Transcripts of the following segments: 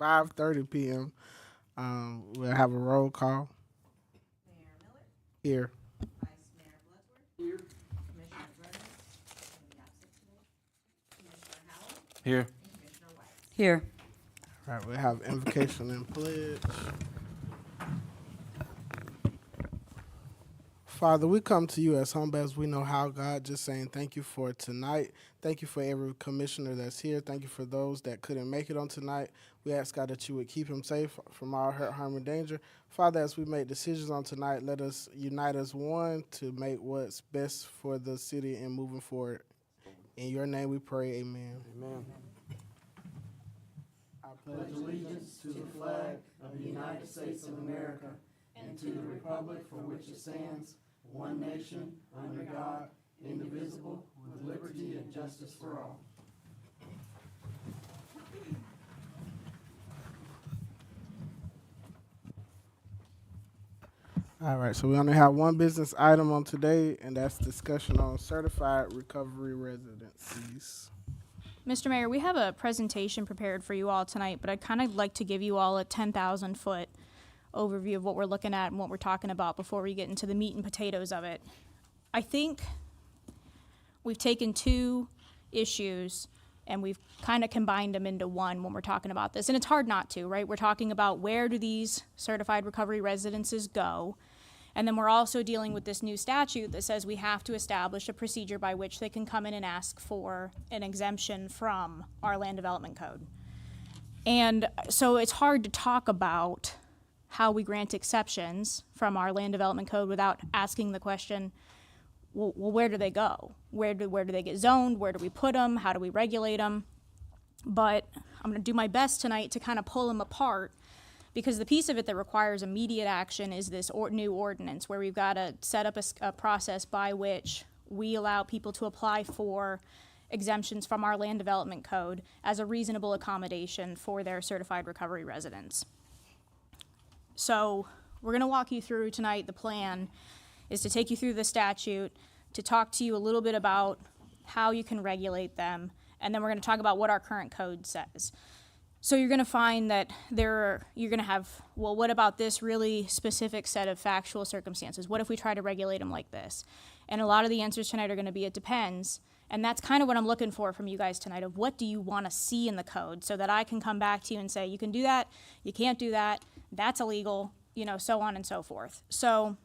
5:30 p.m. We'll have a roll call. Mayor Miller, Here. Vice Mayor Bloodworth. Here. Commissioner Brennan, in the absence today. Commissioner Howell Here. and Commissioner White. Here. All right, we have invocation and pledge. Father, we come to you as humble as we know how, God, just saying thank you for tonight. Thank you for every commissioner that's here. Thank you for those that couldn't make it on tonight. We ask, God, that you would keep them safe from all hurt, harm, and danger. Father, as we make decisions on tonight, let us unite as one to make what's best for the city and moving forward. In your name we pray, amen. Amen. I pledge allegiance to the flag of the United States of America and to the republic for which it stands, one nation, under God, indivisible, with liberty and justice for all. All right, so we only have one business item on today, and that's discussion on certified recovery residencies. Mr. Mayor, we have a presentation prepared for you all tonight, but I'd kind of like to give you all a 10,000-foot overview of what we're looking at and what we're talking about before we get into the meat and potatoes of it. I think we've taken two issues and we've kind of combined them into one when we're talking about this. And it's hard not to, right? We're talking about where do these certified recovery residences go? And then we're also dealing with this new statute that says we have to establish a procedure by which they can come in and ask for an exemption from our land development code. And so it's hard to talk about how we grant exceptions from our land development code without asking the question, well, where do they go? Where do they get zoned? Where do we put them? How do we regulate them? But I'm going to do my best tonight to kind of pull them apart, because the piece of it that requires immediate action is this new ordinance where we've got to set up a process by which we allow people to apply for exemptions from our land development code as a reasonable accommodation for their certified recovery residents. So we're going to walk you through tonight. The plan is to take you through the statute, to talk to you a little bit about how you can regulate them, and then we're going to talk about what our current code says. So you're going to find that you're going to have, well, what about this really specific set of factual circumstances? What if we try to regulate them like this? And a lot of the answers tonight are going to be, it depends. And that's kind of what I'm looking for from you guys tonight, of what do you want to see in the code so that I can come back to you and say, you can do that, you can't do that, that's illegal, so on and so forth. So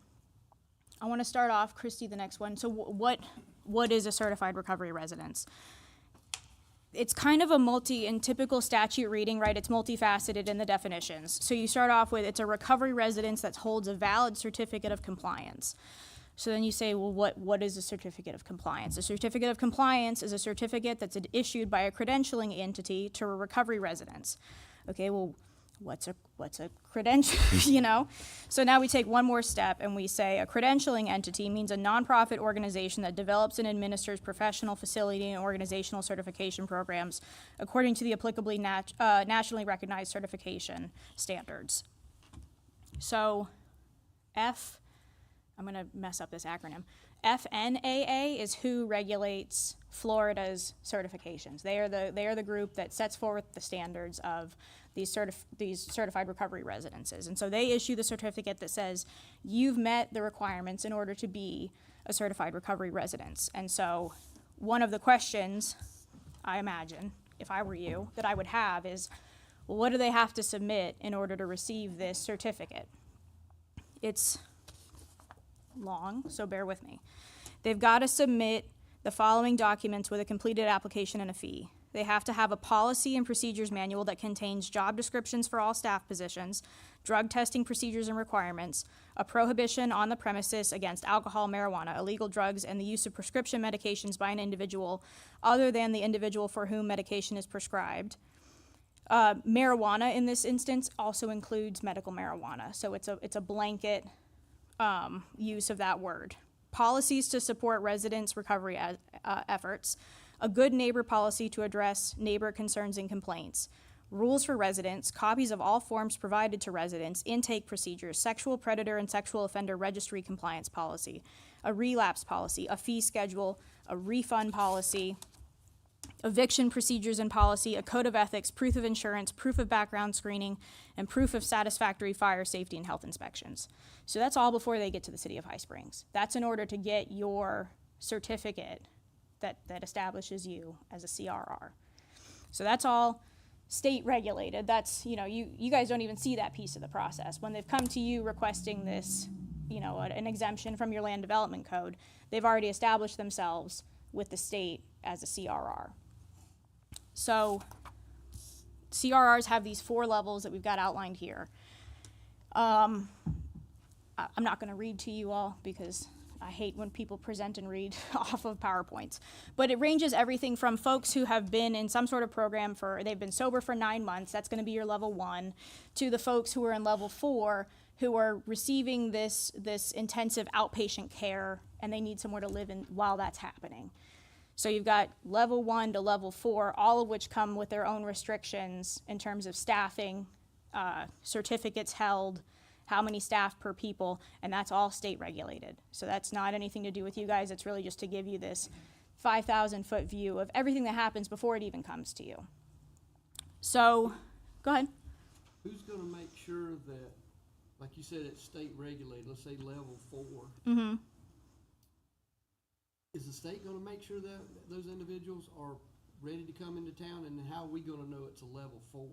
I want to start off, Christy, the next one. So what is a certified recovery residence? It's kind of in typical statute reading, right? It's multifaceted in the definitions. So you start off with, it's a recovery residence that holds a valid certificate of compliance. So then you say, well, what is a certificate of compliance? A certificate of compliance is a certificate that's issued by a credentialing entity to a recovery residence. Okay, well, what's a credential, So now we take one more step and we say a credentialing entity means a nonprofit organization that develops and administers professional, facility, and organizational certification programs according to the applicably nationally recognized certification standards. So I'm going to mess up this acronym. FNAA is who regulates Florida's certifications. They are the group that sets forth the standards of these certified recovery residences. And so they issue the certificate that says you've met the requirements in order to be a certified recovery residence. And so one of the questions, I imagine, if I were you, that I would have is, well, what do they have to submit in order to receive this certificate? It's long, so bear with me. They've got to submit the following documents with a completed application and a fee. They have to have a policy and procedures manual that contains job descriptions for all staff positions, drug testing procedures and requirements, a prohibition on the premises against alcohol, marijuana, illegal drugs, and the use of prescription medications by an individual other than the individual for whom medication is prescribed. Marijuana in this instance also includes medical marijuana, so it's a blanket use of that word. Policies to support residents' recovery efforts, a good neighbor policy to address neighbor concerns and complaints, rules for residents, copies of all forms provided to residents, intake procedures, sexual predator and sexual offender registry compliance policy, a relapse policy, a fee schedule, a refund policy, eviction procedures and policy, a code of ethics, proof of insurance, proof of background screening, and proof of satisfactory fire safety and health inspections. So that's all before they get to the city of High Springs. That's in order to get your certificate that establishes you as a CRR. So that's all state regulated. That's, you guys don't even see that piece of the process. When they've come to you requesting this, an exemption from your land development code, they've already established themselves with the state as a CRR. So CRRs have these 4 levels that we've got outlined here. I'm not going to read to you all because I hate when people present and read off of PowerPoints. But it ranges everything from folks who have been in some sort of program they've been sober for 9 months, that's going to be your level 1, to the folks who are in level 4 who are receiving this intensive outpatient care and they need somewhere to live in while that's happening. So you've got level 1 to level 4, all of which come with their own restrictions in terms of staffing, certificates held, how many staff per people, and that's all state regulated. So that's not anything to do with you guys. It's really just to give you this 5,000-foot view of everything that happens before it even comes to you. So, go ahead. Who's going to make sure that, like you said, it's state regulated, let's say level 4. Mm-hmm. Is the state going to make sure that those individuals are ready to come into town, and how are we going to know it's a level 4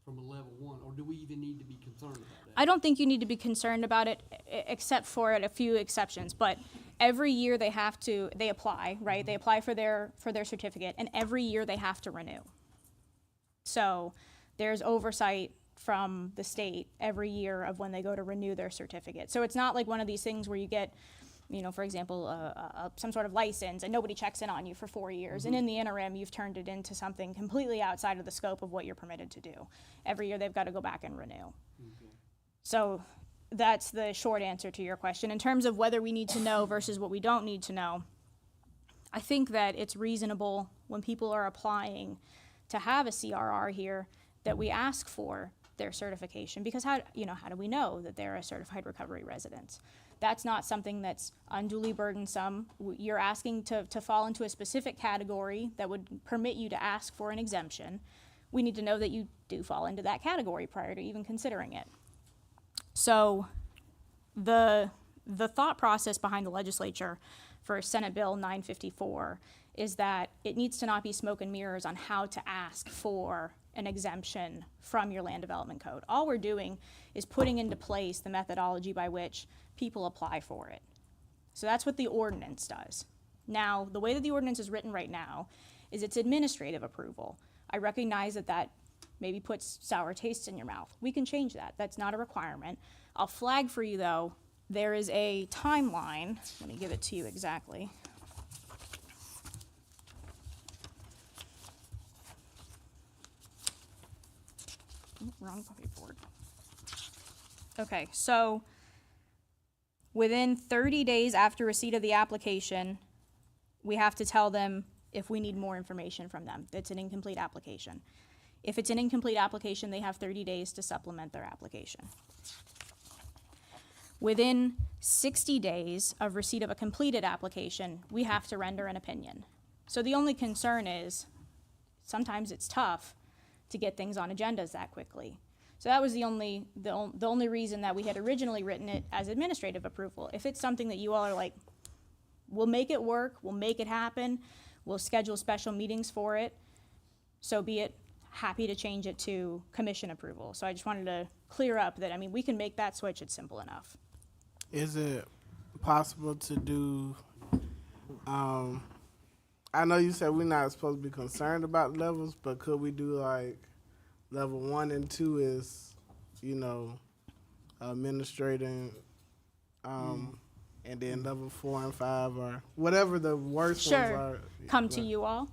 from a level 1, or do we even need to be concerned about that? I don't think you need to be concerned about it, except for a few exceptions. But every year they apply, right? They apply for their certificate, and every year they have to renew. So there's oversight from the state every year of when they go to renew their certificate. So it's not like one of these things where you get, for example, some sort of license and nobody checks in on you for 4 years. Mm-hmm. And in the interim, you've turned it into something completely outside of the scope of what you're permitted to do. Every year they've got to go back and renew. Okay. So that's the short answer to your question. In terms of whether we need to know versus what we don't need to know, I think that it's reasonable when people are applying to have a CRR here that we ask for their certification, because how do we know that they're a certified recovery resident? That's not something that's unduly burdensome. You're asking to fall into a specific category that would permit you to ask for an exemption. We need to know that you do fall into that category prior to even considering it. So the thought process behind the legislature for Senate Bill 954 is that it needs to not be smoke and mirrors on how to ask for an exemption from your land development code. All we're doing is putting into place the methodology by which people apply for it. So that's what the ordinance does. Now, the way that the ordinance is written right now is it's administrative approval. I recognize that maybe puts sour tastes in your mouth. We can change that. That's not a requirement. I'll flag for you, though, there is a timeline. Let me give it to you exactly. Wrong copy board. Okay, so within 30 days after receipt of the application, we have to tell them if we need more information from them. It's an incomplete application. If it's an incomplete application, they have 30 days to supplement their application. Within 60 days of receipt of a completed application, we have to render an opinion. So the only concern is sometimes it's tough to get things on agendas that quickly. So that was the only reason that we had originally written it as administrative approval. If it's something that you all are like, we'll make it work, we'll make it happen, we'll schedule special meetings for it, so be it. Happy to change it to commission approval. So I just wanted to clear up that, we can make that switch, it's simple enough. Is it possible to do, I know you said we're not supposed to be concerned about levels, but could we do like level 1 and 2 is, administrating, and then level 4 and 5 or whatever the worst ones are. Come to you all.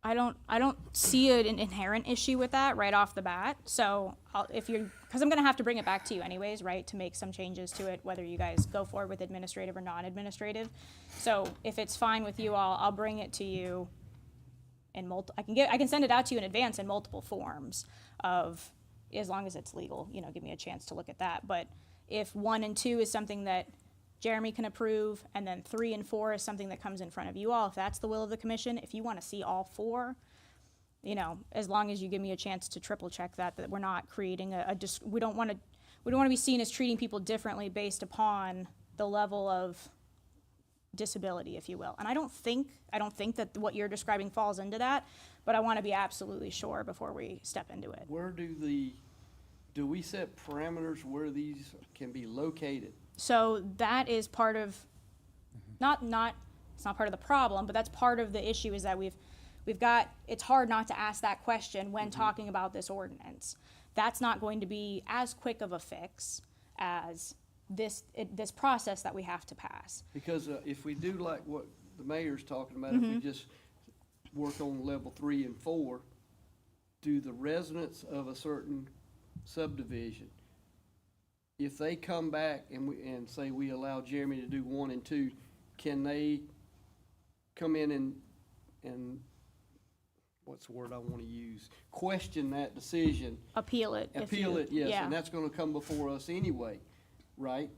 I don't see an inherent issue with that right off the bat. So because I'm going to have to bring it back to you anyways, right, to make some changes to it, whether you guys go forward with administrative or non-administrative. So if it's fine with you all, I'll bring it to you in I can send it out to you in advance in multiple forms of, as long as it's legal, give me a chance to look at that. But if 1 and 2 is something that Jeremy can approve, and then 3 and 4 is something that comes in front of you all. If that's the will of the commission, if you want to see all 4, you know, as long as you give me a chance to triple check that we're not creating we don't want to be seen as treating people differently based upon the level of disability, if you will. And I don't think that what you're describing falls into that, but I want to be absolutely sure before we step into it. Where do we set parameters where these can be located? So that is part of, it's not part of the problem, but that's part of the issue, is that we've got, it's hard not to ask that question when talking about this ordinance. That's not going to be as quick of a fix as this process that we have to pass. Because if we do like what the mayor's talking about, if we just work on level 3 and 4, do the residents of a certain subdivision, if they come back and say we allow Jeremy to do 1 and 2, can they come in and what's the word I want to use? Question that decision. Appeal it. Yes, yeah. and that's going to come before us anyway, right?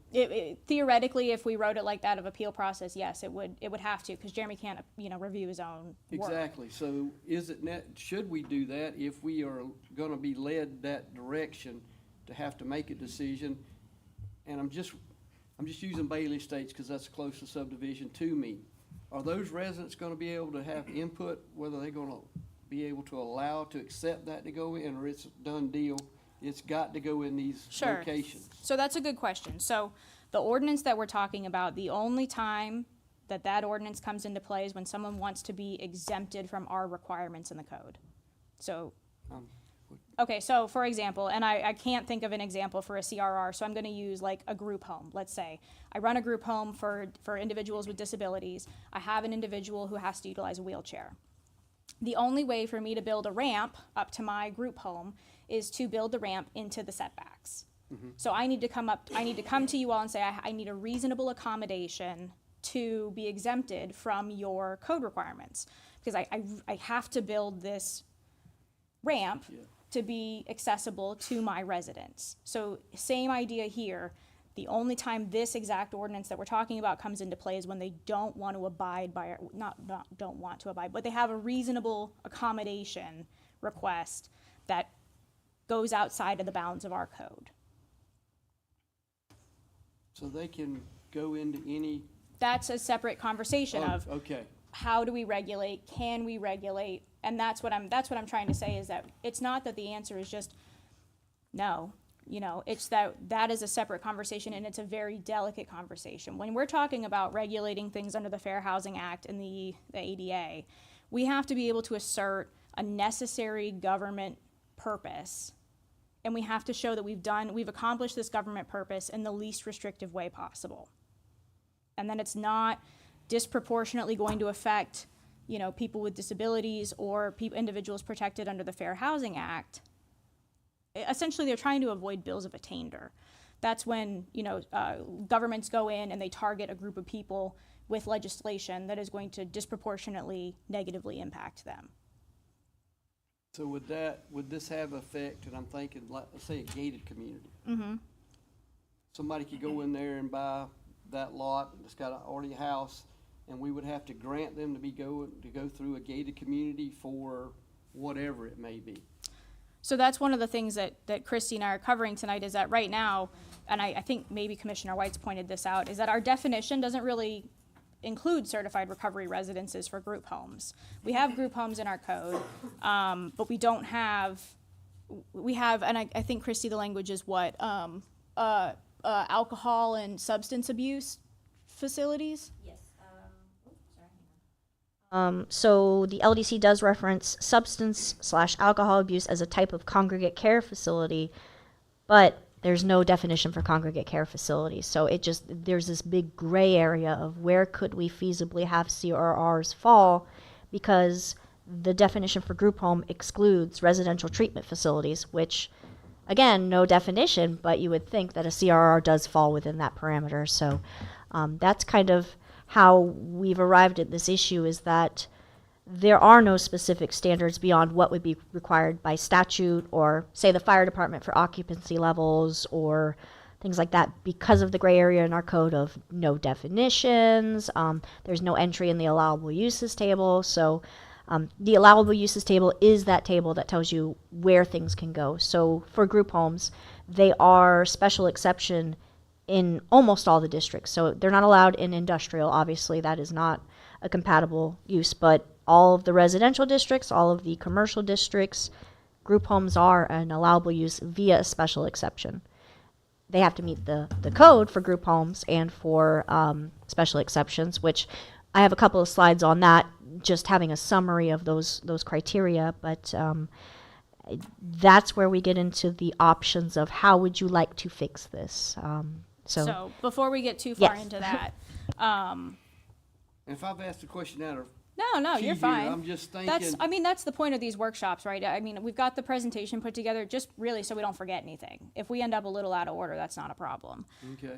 Theoretically, if we wrote it like that of appeal process, yes, it would have to, because Jeremy can't, review his own work. Exactly. So should we do that if we are going to be led that direction to have to make a decision? And I'm just using Bailey Estates because that's the closest subdivision to me. Are those residents going to be able to have input, whether they're going to be able to allow to accept that to go in, or it's a done deal? It's got to go in these locations. So that's a good question. So the ordinance that we're talking about, the only time that ordinance comes into play is when someone wants to be exempted from our requirements in the code. So, okay, so for example, and I can't think of an example for a CRR, so I'm going to use like a group home. Let's say I run a group home for individuals with disabilities. I have an individual who has to utilize a wheelchair. The only way for me to build a ramp up to my group home is to build the ramp into the setbacks. So I need to come to you all and say, I need a reasonable accommodation to be exempted from your code requirements, because I have to build this ramp to be accessible to my residents. So same idea here. The only time this exact ordinance that we're talking about comes into play is when they don't want to abide by, don't want to abide, but they have a reasonable accommodation request that goes outside of the bounds of our code. So they can go into any. That's a separate conversation of Okay. how do we regulate, can we regulate, and that's what I'm trying to say, is that it's not that the answer is just no. It's that is a separate conversation, and it's a very delicate conversation. When we're talking about regulating things under the Fair Housing Act and the ADA, we have to be able to assert a necessary government purpose, and we have to show that we've accomplished this government purpose in the least restrictive way possible. And then it's not disproportionately going to affect, people with disabilities or individuals protected under the Fair Housing Act. Essentially, they're trying to avoid bills of attainder. That's when, governments go in and they target a group of people with legislation that is going to disproportionately negatively impact them. So would this have effect? And I'm thinking, let's say a gated community. Somebody could go in there and buy that lot that's got already a house, and we would have to grant them to go through a gated community for whatever it may be. So that's one of the things that Christy and I are covering tonight, is that right now, and I think maybe Commissioner White's pointed this out, is that our definition doesn't really include certified recovery residences for group homes. We have group homes in our code, but we have, and I think, Christy, the language is what? Alcohol and substance abuse facilities? Yes, So the LDC does reference substance/alcohol abuse as a type of congregate care facility, but there's no definition for congregate care facilities. So there's this big gray area of where could we feasibly have CRRs fall, because the definition for group home excludes residential treatment facilities, which, again, no definition, but you would think that a CRR does fall within that parameter. So that's kind of how we've arrived at this issue, is that there are no specific standards beyond what would be required by statute, or say the fire department for occupancy levels, or things like that, because of the gray area in our code of no definitions. There's no entry in the allowable uses table. So the allowable uses table is that table that tells you where things can go. So for group homes, they are special exception in almost all the districts. So they're not allowed in industrial. Obviously, that is not a compatible use, but all of the residential districts, all of the commercial districts, group homes are an allowable use via a special exception. They have to meet the code for group homes and for special exceptions, which I have a couple of slides on that, just having a summary of those criteria. But that's where we get into the options of how would you like to fix this. So before we get too far Yes. into that, And if I've asked a question out of no, key you're here, fine. I'm just thinking. That's the point of these workshops, right? I mean, we've got the presentation put together just really so we don't forget anything. If we end up a little out of order, that's not a problem. Okay.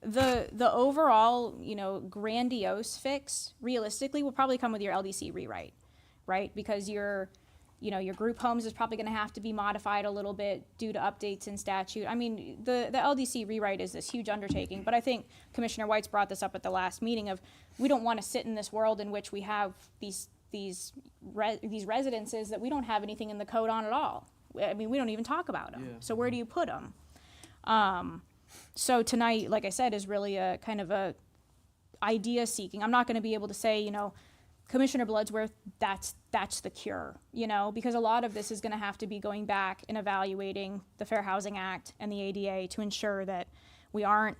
The overall, grandiose fix realistically will probably come with your LDC rewrite, right? Because your group homes is probably going to have to be modified a little bit due to updates in statute. I mean, the LDC rewrite is this huge undertaking, but I think Commissioner White's brought this up at the last meeting of we don't want to sit in this world in which we have these residences that we don't have anything in the code on at all. I mean, we don't even talk about them. Yeah. So where do you put them? So tonight, like I said, is really a kind of a idea seeking. I'm not going to be able to say, Commissioner Bloodsworth, that's the cure, because a lot of this is going to have to be going back and evaluating the Fair Housing Act and the ADA to ensure that we aren't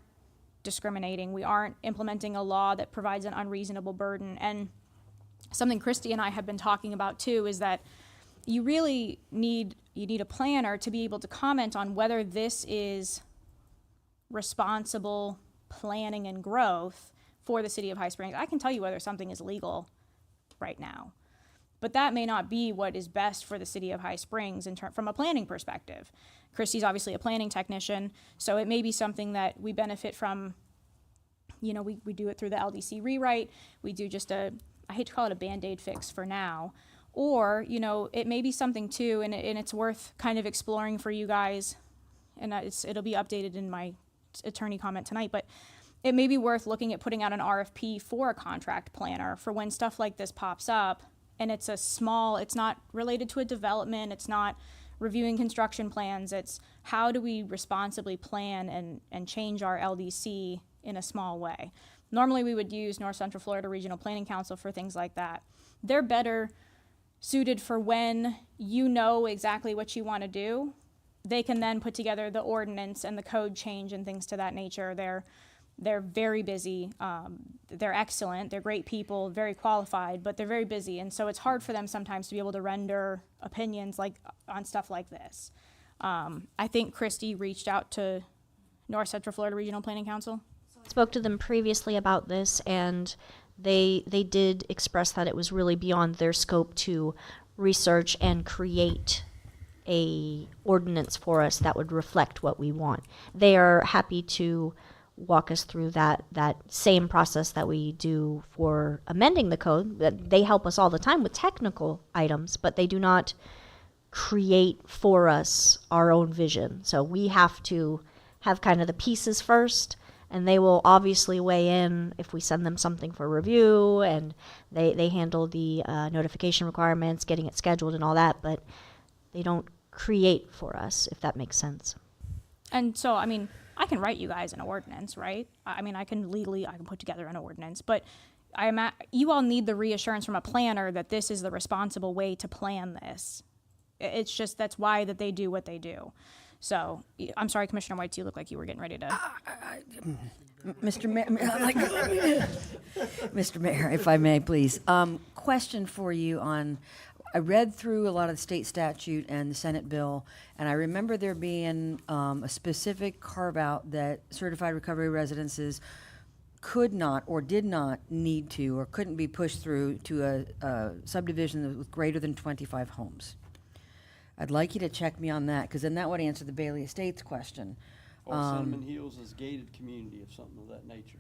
discriminating, we aren't implementing a law that provides an unreasonable burden. And something Christy and I have been talking about too is that you really need a planner to be able to comment on whether this is responsible planning and growth for the city of High Springs. I can tell you whether something is legal right now, but that may not be what is best for the city of High Springs from a planning perspective. Christy's obviously a planning technician, so it may be something that we benefit from. We do it through the LDC rewrite. We do just I hate to call it a Band-Aid fix for now, or it may be something too, and it's worth kind of exploring for you guys, and it'll be updated in my attorney comment tonight, but it may be worth looking at putting out an RFP for a contract planner for when stuff like this pops up and it's not related to a development, it's not reviewing construction plans, it's how do we responsibly plan and change our LDC in a small way. Normally we would use North Central Florida Regional Planning Council for things like that. They're better suited for when you know exactly what you want to do. They can then put together the ordinance and the code change and things to that nature. They're very busy. They're excellent. They're great people, very qualified, but they're very busy. And so it's hard for them sometimes to be able to render opinions on stuff like this. I think Christy reached out to North Central Florida Regional Planning Council. Spoke to them previously about this, and they did express that it was really beyond their scope to research and create a ordinance for us that would reflect what we want. They are happy to walk us through that same process that we do for amending the code. That they help us all the time with technical items, but they do not create for us our own vision. So we have to have kind of the pieces first, and they will obviously weigh in if we send them something for review, and they handle the notification requirements, getting it scheduled and all that, but they don't create for us, if that makes sense. And so, I mean, I can write you guys an ordinance, right? I mean, I can put together an ordinance, but you all need the reassurance from a planner that this is the responsible way to plan this. It's just, that's why that they do what they do. So, I'm sorry, Commissioner White, you look like you were getting ready to. Mr. Mayor, Mr. Mayor, if I may, please. Question for you on, I read through a lot of the state statute and the Senate bill, and I remember there being a specific carve-out that certified recovery residences could not or did not need to or couldn't be pushed through to a subdivision with greater than 25 homes. I'd like you to check me on that, because then that would answer the Bailey Estates question. Or Cinnamon Hills is gated community of something of that nature.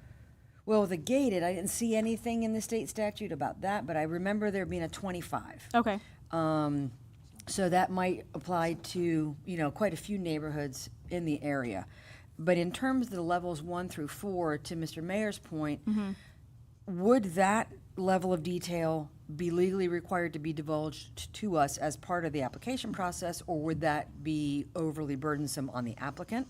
Well, the gated, I didn't see anything in the state statute about that, but I remember there being a 25. Okay. So that might apply to, quite a few neighborhoods in the area. But in terms of the levels 1 through 4, to Mr. Mayor's point, would that level of detail be legally required to be divulged to us as part of the application process, or would that be overly burdensome on the applicant?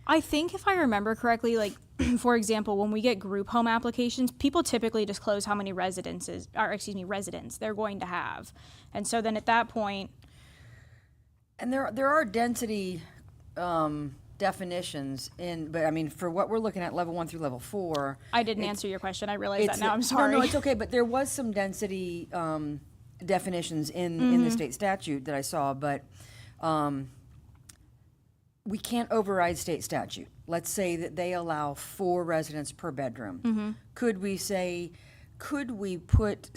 I think if I remember correctly, like, for example, when we get group home applications, people typically disclose how many residents they're going to have. And so then at that point, And there are density definitions but I mean, for what we're looking at, level 1 through level 4. I didn't answer your question. I realize that it's now. I'm sorry. No, it's okay, but there was some density definitions in the state statute that I saw, but we can't override state statute. Let's say that they allow 4 residents per bedroom. Could we put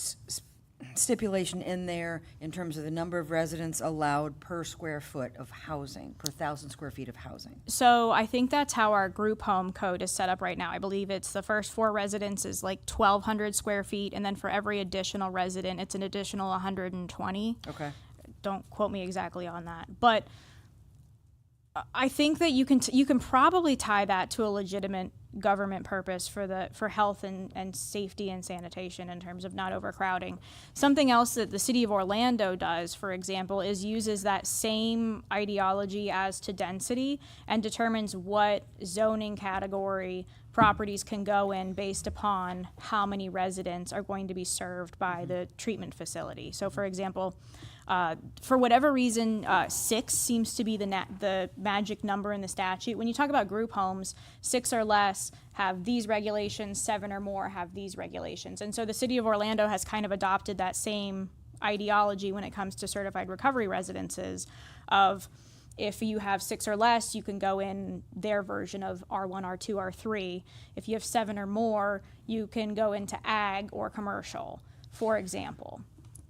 stipulation in there in terms of the number of residents allowed per square foot of housing, per 1,000 square feet of housing? So I think that's how our group home code is set up right now. I believe it's the first 4 residents is like 1,200 square feet, and then for every additional resident, it's an additional 120. Okay. Don't quote me exactly on that, but I think that you can probably tie that to a legitimate government purpose for health and safety and sanitation in terms of not overcrowding. Something else that the city of Orlando does, for example, is uses that same ideology as to density and determines what zoning category properties can go in based upon how many residents are going to be served by the treatment facility. So, for example, for whatever reason, 6 seems to be the magic number in the statute. When you talk about group homes, 6 or less have these regulations, 7 or more have these regulations. And so the city of Orlando has kind of adopted that same ideology when it comes to certified recovery residences of if you have 6 or less, you can go in their version of R1, R2, R3. If you have 7 or more, you can go into ag or commercial, for example.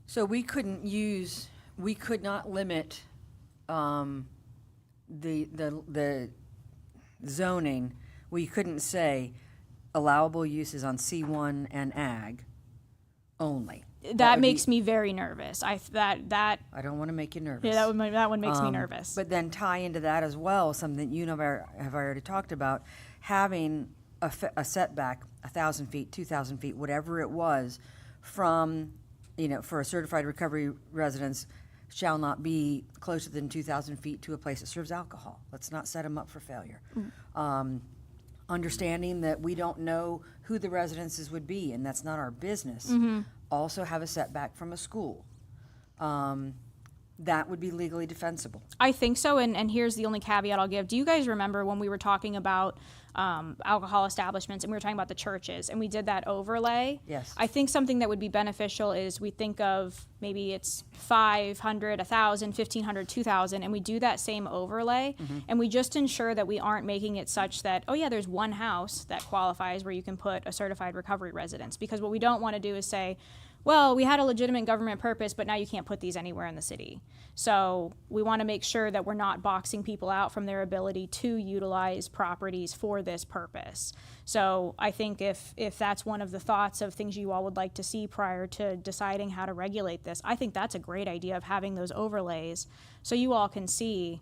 So we could not limit the zoning. We couldn't say allowable uses on C1 and ag only. That makes me very nervous. I don't want to make you nervous. Yeah, that one makes me nervous. But then tie into that as well, something that you have already talked about, having a setback, 1,000 feet, 2,000 feet, whatever it was, from, for a certified recovery residence shall not be closer than 2,000 feet to a place that serves alcohol. Let's not set them up for failure. Understanding that we don't know who the residences would be, and that's not our business. Also have a setback from a school. That would be legally defensible. I think so, and here's the only caveat I'll give. Do you guys remember when we were talking about alcohol establishments and we were talking about the churches and we did that overlay? Yes. I think something that would be beneficial is we think of maybe it's 500, 1,000, 1,500, 2,000, and we do that same overlay, and we just ensure that we aren't making it such that, oh yeah, there's one house that qualifies where you can put a certified recovery residence, because what we don't want to do is say, well, we had a legitimate government purpose, but now you can't put these anywhere in the city. So we want to make sure that we're not boxing people out from their ability to utilize properties for this purpose. So I think if that's one of the thoughts of things you all would like to see prior to deciding how to regulate this, I think that's a great idea of having those overlays so you all can see,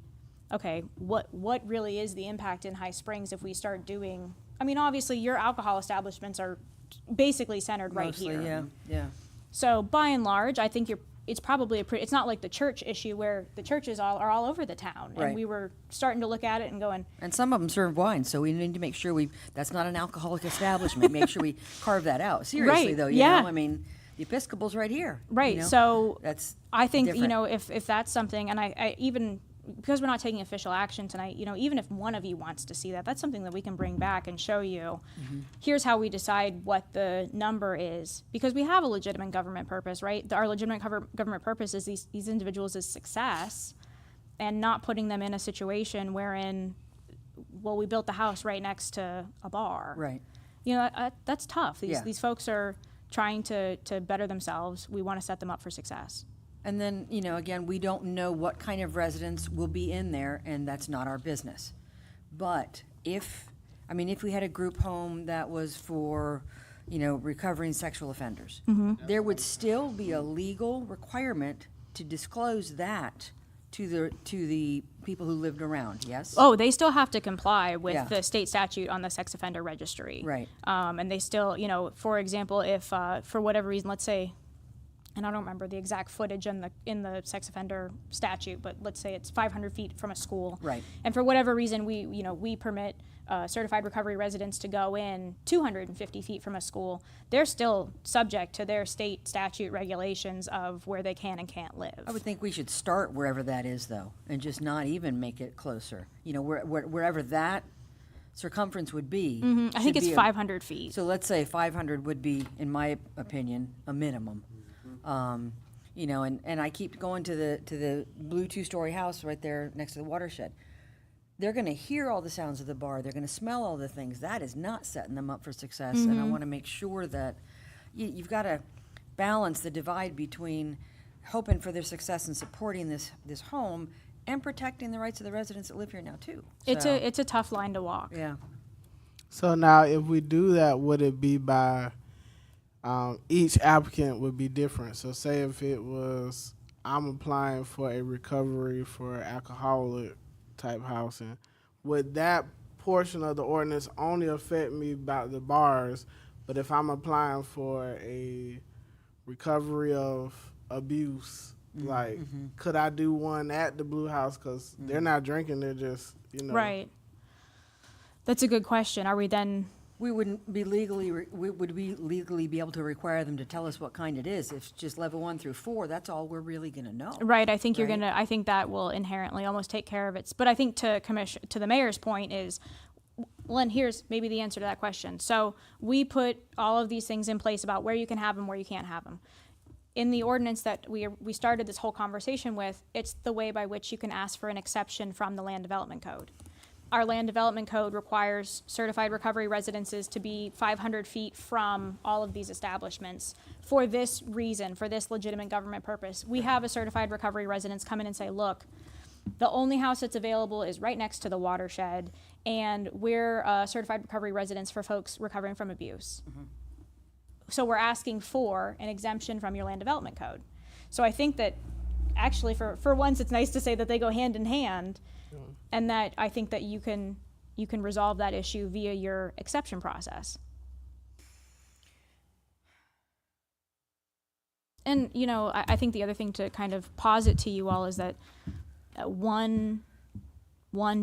okay, what really is the impact in High Springs if we start doing, I mean, obviously your alcohol establishments are basically centered right Mostly, here. yeah. So by and large, I think it's probably it's not like the church issue where the churches are all over the town. Right. And we were starting to look at it and going, And some of them serve wine, so we need to make sure that's not an alcoholic establishment. Make sure we carve that out. Seriously, Right, though, you yeah. know, I mean, the Episcopal's right here. right. you know? So That's I think, different. if that's something, and I even, because we're not taking official action tonight, even if one of you wants to see that, that's something that we can bring back and show you. Here's how we decide what the number is, because we have a legitimate government purpose, right? Our legitimate government purpose is these individuals' success, and not putting them in a situation wherein, well, we built the house right next to a bar. Right. That's tough. Yeah. These folks are trying to better themselves. We want to set them up for success. And then, again, we don't know what kind of residents will be in there, and that's not our business. But if we had a group home that was for, recovering sexual offenders, there would still be a legal requirement to disclose that to the people who lived around, yes? Oh, they still have to comply with Yeah. the state statute on the sex offender registry. Right. And they still, you know, for example, if for whatever reason, let's say, and I don't remember the exact footage in the sex offender statute, but let's say it's 500 feet from a school. Right. And for whatever reason, we permit certified recovery residents to go in 250 feet from a school. They're still subject to their state statute regulations of where they can and can't live. I would think we should start wherever that is, though, and just not even make it closer. You know, wherever that circumference would be. I think should it's be 500 feet. So let's say 500 would be, in my opinion, a minimum. You know, and I keep going to the blue two-story house right there next to the watershed. They're going to hear all the sounds of the bar. They're going to smell all the things. That is not setting them up for success. And I want to make sure that you've got to balance the divide between hoping for their success and supporting this home and protecting the rights of the residents that live here now too. It's So, a tough line to walk. yeah. So now, if we do that, would it be by each applicant would be different? So say if it was, I'm applying for a recovery for alcoholic type housing, would that portion of the ordinance only affect me about the bars? But if I'm applying for a recovery of abuse, like, could I do one at the Blue House? Because they're not drinking, they're just, you know. Right. That's a good question. Are we then? We wouldn't be would we legally be able to require them to tell us what kind it is? If it's just level 1 through 4, that's all we're really going to know. Right. I think you're Right. I think that will inherently almost take care of it. But I think to the mayor's point is, Len, here's maybe the answer to that question. So we put all of these things in place about where you can have them, where you can't have them. In the ordinance that we started this whole conversation with, it's the way by which you can ask for an exception from the land development code. Our land development code requires certified recovery residences to be 500 feet from all of these establishments for this reason, for this legitimate government purpose. We have a certified recovery residence come in and say, look, the only house that's available is right next to the watershed, and we're certified recovery residents for folks recovering from abuse. So we're asking for an exemption from your land development code. So I think that actually for once it's nice to say that they go hand in hand, and that I think that you can resolve that issue via your exception process. And you know, I think the other thing to kind of posit to you all is that one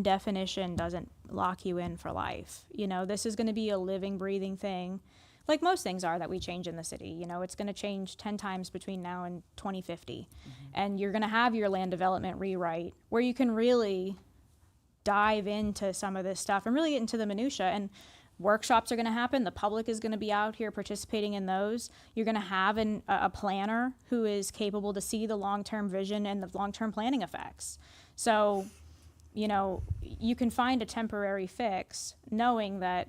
definition doesn't lock you in for life. You know, this is going to be a living, breathing thing, like most things are that we change in the city. You know, it's going to change 10 times between now and 2050. And you're going to have your land development rewrite where you can really dive into some of this stuff and really get into the minutia. And workshops are going to happen. The public is going to be out here participating in those. You're going to have a planner who is capable to see the long-term vision and the long-term planning effects. So, you know, you can find a temporary fix knowing that,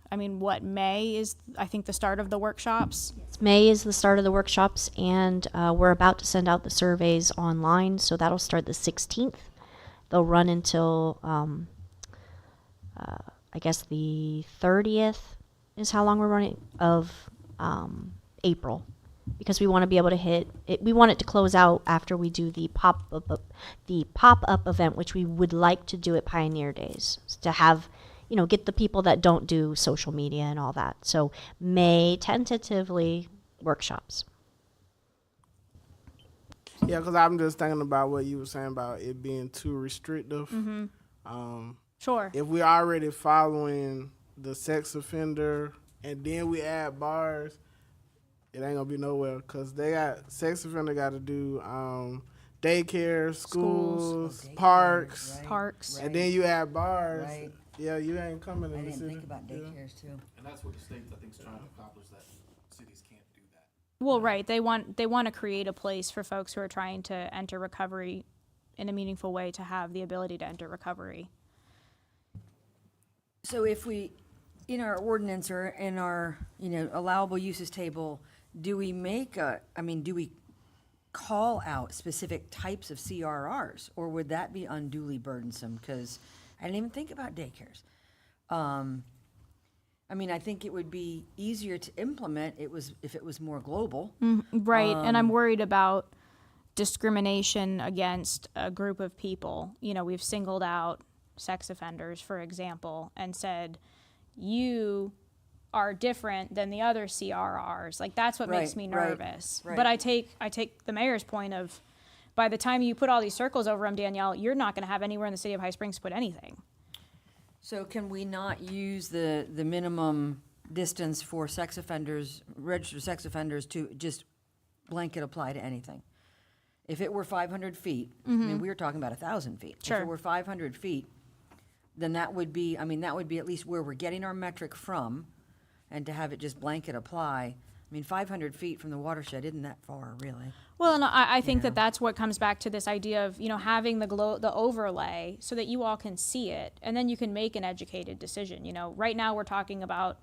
I mean, May is, I think, the start of the workshops. May is the start of the workshops, and we're about to send out the surveys online, so that'll start the 16th. They'll run until, I guess, the 30th is how long we're running, of April, because we want to be able to hit it. We want it to close out after we do the pop-up event, which we would like to do at Pioneer Days, to have, you know, get the people that don't do social media and all that. So May, tentatively, workshops. Yeah, because I'm just thinking about what you were saying about it being too restrictive. Sure. If we're already following the sex offender and then we add bars, it ain't gonna be nowhere, because they got sex offender got to do daycare, schools, Daycare, parks, right, Parks. and then you add bars. Right. Yeah, you ain't coming I in the didn't city. think about Yeah. daycares too. And that's what the state, I think, is trying to accomplish, that cities can't do that. Well, right. They want to create a place for folks who are trying to enter recovery in a meaningful way to have the ability to enter recovery. So if we, in our ordinance or in our, you know, allowable uses table, do we call out specific types of CRRs, or would that be unduly burdensome? Because I didn't even think about daycares. I mean, I think it would be easier to implement if it was more global. Right. And I'm worried about discrimination against a group of people. You know, we've singled out sex offenders, for example, and said, you are different than the other CRRs. Like, that's what makes Right, me right, nervous. right. But I take the mayor's point of, by the time you put all these circles over them, Danielle, you're not going to have anywhere in the city of High Springs to put anything. So can we not use the minimum distance for sex offenders, registered sex offenders, to just blanket apply to anything? If it were 500 feet, I mean, we were talking about 1,000 feet. If Sure. it were 500 feet, then that would be, I mean, that would be at least where we're getting our metric from, and to have it just blanket apply. I mean, 500 feet from the watershed isn't that far, really. Well, and I think that that's what comes back to this idea of, you know, having the overlay so that you all can see it, and then you can make an educated decision. You know, right now we're talking about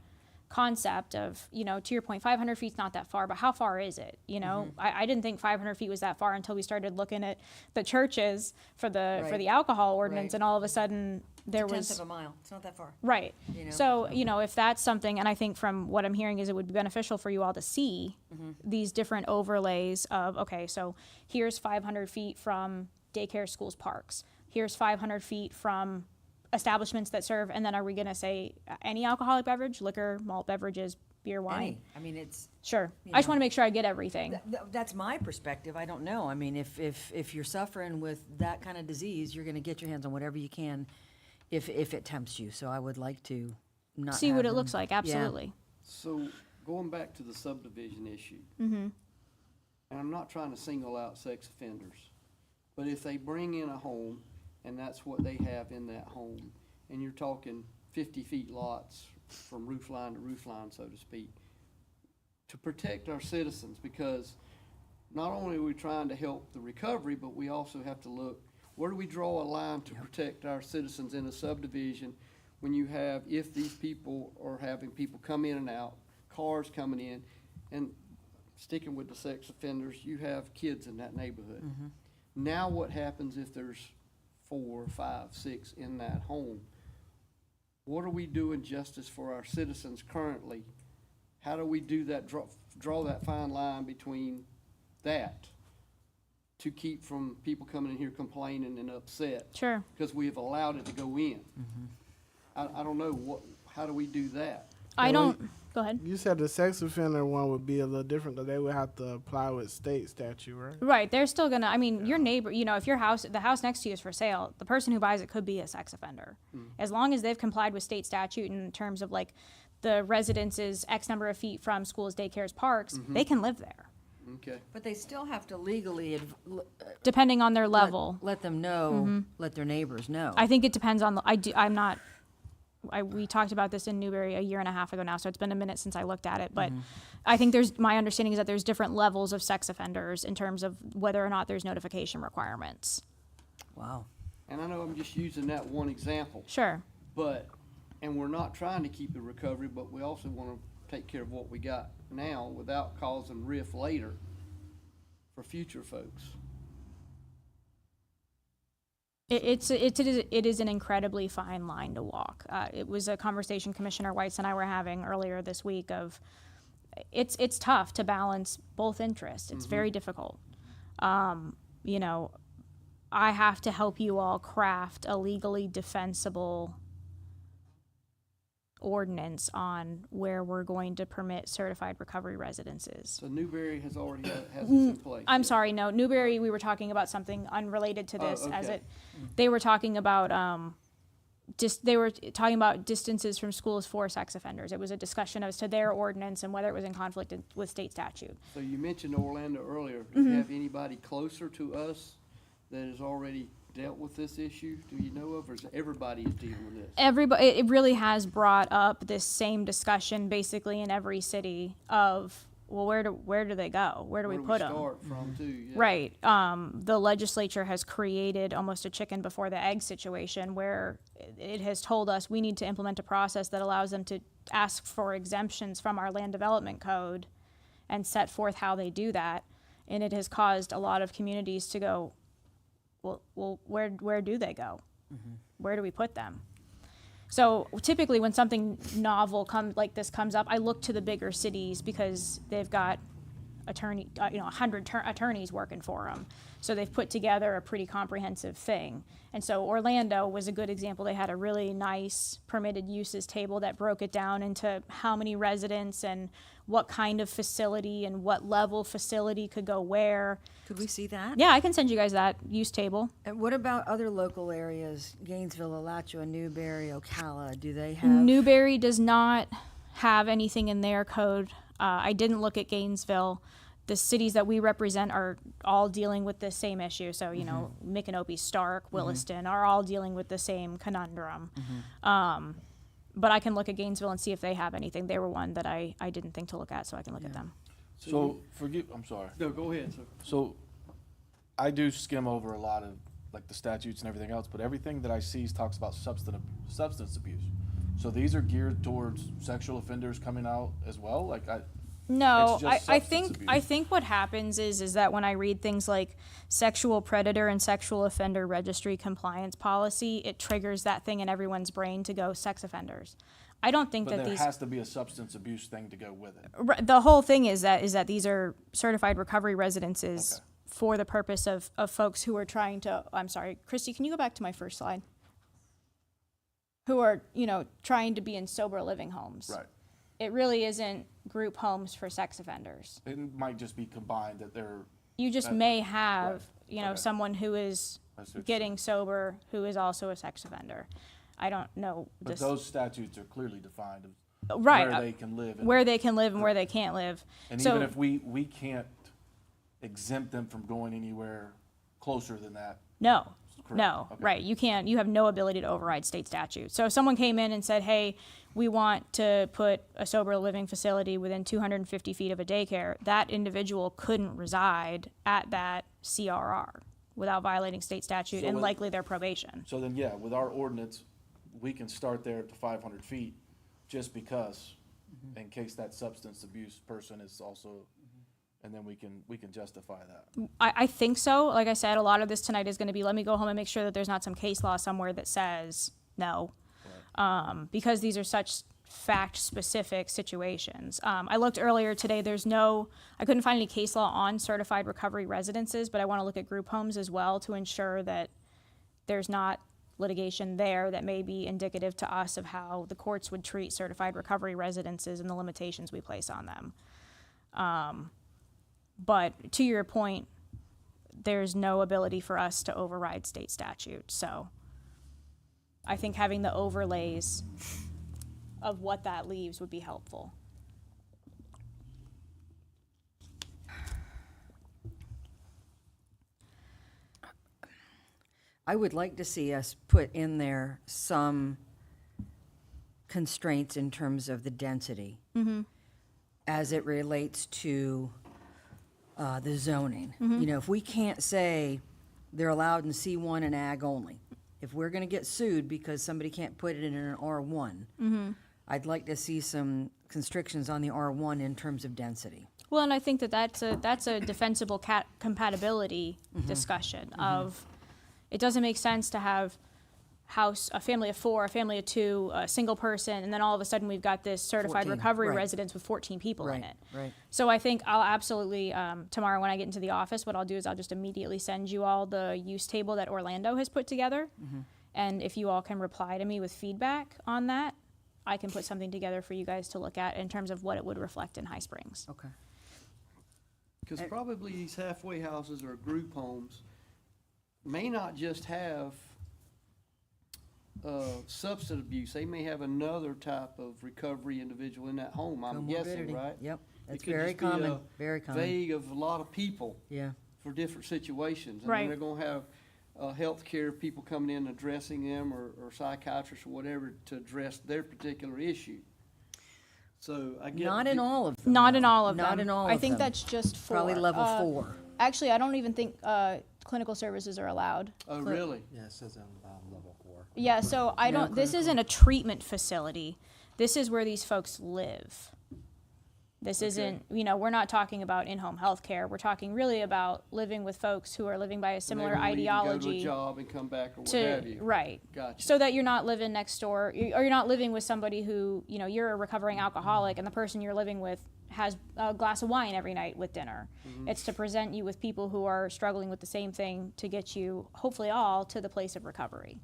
concept of, you know, to your point, 500 feet's not that far, but how far is it? You know, I didn't think 500 feet was that far until we started looking at the churches for the Right. alcohol ordinance, Right. and all of a sudden there Tenth was of a mile, it's not that far. right. You know, So, you know, if that's something, and I think from what I'm hearing is it would be beneficial for you all to see these different overlays of, okay, so here's 500 feet from daycare, schools, parks. Here's 500 feet from establishments that serve, and then are we going to say any alcoholic beverage, liquor, malt beverages, beer, wine? Any, I mean, it's, Sure. you I just know. want to make sure I get everything. that's my perspective, I don't know. I mean, if you're suffering with that kind of disease, you're gonna get your hands on whatever you can if it tempts you. So I would like to not See what have it looks them- like, yeah. absolutely. So, going back to the subdivision issue. And I'm not trying to single out sex offenders, but if they bring in a home, and that's what they have in that home, and you're talking 50 feet lots from roof line to roof line, so to speak, to protect our citizens, because not only are we trying to help the recovery, but we also have to look, where do we draw a line to protect our citizens in a subdivision when you have, if these people are having people come in and out, cars coming in, and sticking with the sex offenders, you have kids in that neighborhood. Now what happens if there's 4, 5, 6 in that home? What are we doing justice for our citizens currently? How do we do that, draw that fine line between that to keep from people coming in here complaining and upset? Sure. Because we have allowed it to go in. I don't know, how do we do that? I Well, don't, go ahead. You said the sex offender one would be a little different, but they would have to apply with state statute, right? Right, they're still gonna, I mean, your neighbor, you know, if the house next to you is for sale, the person who buys it could be a sex offender. As long as they've complied with state statute in terms of like the residence is X number of feet from schools, daycares, parks, they can live there, Okay. But they still have to legally depending on their level. let them know, let their neighbors know. I think it depends on, we talked about this in Newberry a year and a half ago now, so it's been a minute since I looked at it, but I think my understanding is that there's different levels of sex offenders in terms of whether or not there's notification requirements. Wow. And I know I'm just using that one example, Sure. and we're not trying to keep the recovery, but we also want to take care of what we got now without causing rift later for future folks. It is an incredibly fine line to walk. It was a conversation Commissioner Whites and I were having earlier this week of, it's tough to balance both interests. It's very difficult. You know, I have to help you all craft a legally defensible ordinance on where we're going to permit certified recovery residences. So Newberry has already has this in place. I'm sorry, no, Newberry, we were talking about something unrelated to this okay. they were talking about, they were talking about distances from schools for sex offenders. It was a discussion as to their ordinance and whether it was in conflict with state statute. So you mentioned Orlando earlier. Do you have anybody closer to us that has already dealt with this issue? Do you know of, or is everybody is dealing with this? Everybody, it really has brought up this same discussion basically in every city of, well, where do they go? Where do we put them? Start from too? Yeah. Right. The legislature has created almost a chicken before the egg situation where it has told us we need to implement a process that allows them to ask for exemptions from our land development code and set forth how they do that. And it has caused a lot of communities to go, well, where do they go? Where do we put them? So typically when something novel like this comes up, I look to the bigger cities because they've got 100 attorneys working for them. So they've put together a pretty comprehensive thing. And so Orlando was a good example. They had a really nice permitted uses table that broke it down into how many residents and what kind of facility and what level facility could go where. Could we see that? Yeah, I can send you guys that use table. And what about other local areas? Gainesville, Alachua, Newberry, Ocala, do they have? Newberry does not have anything in their code. I didn't look at Gainesville. The cities that we represent are all dealing with the same issue. So, you know, Micanopy, Stark, Williston are all dealing with the same conundrum. But I can look at Gainesville and see if they have anything. They were one that I didn't think to look at, so I can look at them. So, I'm sorry. No, go ahead, sir. So, I do skim over a lot of, like, the statutes and everything else, but everything that I see talks about substance abuse. So these are geared towards sexual offenders coming out as well? Like, No, It's just I substance think I abuse. think what happens is that when I read things like sexual predator and sexual offender registry compliance policy, it triggers that thing in everyone's brain to go sex offenders. I don't think but that there these has to be a substance abuse thing to go with it. the whole thing is that these are certified recovery residences Okay. for the purpose of folks who are trying to. I'm sorry, Christy, can you go back to my first slide? Who are, you know, trying to be in sober living homes. Right. It really isn't group homes for sex offenders. It might just be combined that they're, You just may have, you know, Okay. someone who is I see what you're getting sober who is also a sex offender. I don't know but this. those statutes are clearly defined of Right, where they can live. where they can live and where they can't live. And So- even if we can't exempt them from going anywhere closer than that. No, Correct. no, Okay. right. You have no ability to override state statute. So if someone came in and said, hey, we want to put a sober living facility within 250 feet of a daycare, that individual couldn't reside at that CRR without violating state statute So and with- likely their probation. So then, yeah, with our ordinance, we can start there at the 500 feet just because, in case that substance abuse person is also, and then we can justify that. I think so. Like I said, a lot of this tonight is going to be, let me go home and make sure that there's not some case law somewhere that says no. Because these are such fact-specific situations. I looked earlier today, I couldn't find any case law on certified recovery residences, but I want to look at group homes as well to ensure that there's not litigation there that may be indicative to us of how the courts would treat certified recovery residences and the limitations we place on them. But to your point, there's no ability for us to override state statute. So I think having the overlays of what that leaves would be helpful. I would like to see us put in there some constraints in terms of the density as it relates to the zoning. You know, if we can't say they're allowed in C1 and ag only, if we're going to get sued because somebody can't put it in an R1, I'd like to see some constrictions on the R1 in terms of density. Well, and I think that's a defensible compatibility discussion of, it doesn't make sense to have a family of 4, a family of 2, a single person, and then all of a sudden we've got this certified 14, recovery right. residence with 14 people in Right, it. right. So I think I'll absolutely, tomorrow when I get into the office, what I'll do is I'll just immediately send you all the use table that Orlando has put together. And if you all can reply to me with feedback on that, I can put something together for you guys to look at in terms of what it would reflect in High Springs. Okay. Because probably these halfway houses or group homes may not just have substance abuse. They may have another type of recovery individual in that home, I'm guessing, Comorbidity. right? Yep, It that's could very just be common, a very common. Vague of a lot of people Yeah, for different situations. And Right. then they're gonna have healthcare people coming in addressing them or psychiatrists or whatever to address their particular issue. So I get. not in all of them. Not in all of them. Not in all I of think them. that's just 4. Probably level 4. Actually, I don't even think clinical services are allowed. Oh, really? Yeah, it says on level 4. Yeah, so I No don't, this clinical. isn't a treatment facility. This is where these folks live. This Okay. isn't, we're not talking about in-home health care. We're talking really about living with folks who are living by a And similar they're gonna leave and Go to a ideology job and come back or what have you. right. Gotcha. So that you're not living next door, or you're not living with somebody who, you're a recovering alcoholic and the person you're living with has a glass of wine every night with dinner. It's to present you with people who are struggling with the same thing to get you, hopefully all, to the place of recovery.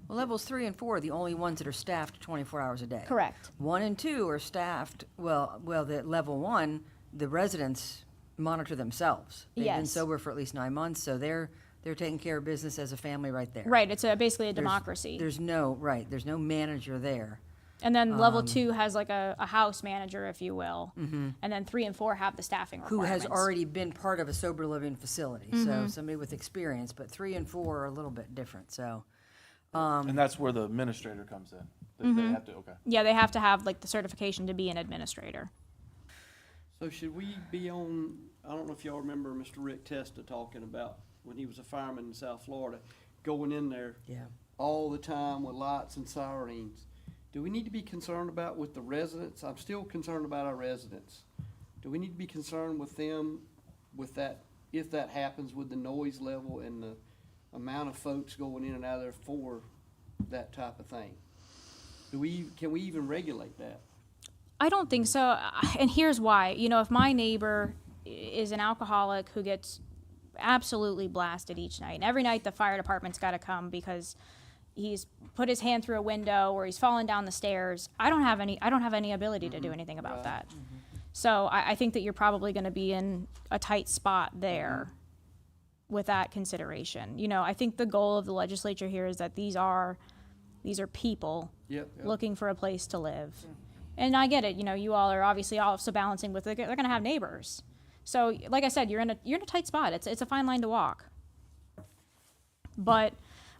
Well, levels 3 and 4 are the only ones that are staffed 24 hours a day. Correct. 1 and 2 are staffed, the level 1, the residents monitor themselves. They've been Yes. sober for at least 9 months, so they're taking care of business as a family right there. Right, it's basically a There's- democracy. There's no manager there. And then level 2 has like a house manager, if you will. And then 3 and 4 have the staffing Who requirements. has already been part of a sober living facility, so somebody with experience, but 3 and 4 are a little bit different, so. And that's where the administrator comes in. They have to, okay. Yeah, they have to have like the certification to be an administrator. So should we be on, I don't know if y'all remember Mr. Rick Testa talking about when he was a fireman in South Florida, going in there Yeah. all the time with lights and sirens. Do we need to be concerned about with the residents? I'm still concerned about our residents. Do we need to be concerned with them with that, if that happens with the noise level and the amount of folks going in and out of there for that type of thing? Can we even regulate that? I don't think so. And here's why. If my neighbor is an alcoholic who gets absolutely blasted each night, and every night the fire department's got to come because he's put his hand through a window or he's fallen down the stairs, I don't have any ability to do anything about that. So I think that you're probably going to be in a tight spot there with that consideration. I think the goal of the legislature here is that these are people Yep. looking for a place to live. And I get it, you all are obviously also balancing with, they're going to have neighbors. So, like I said, you're in a tight spot. It's a fine line to walk. But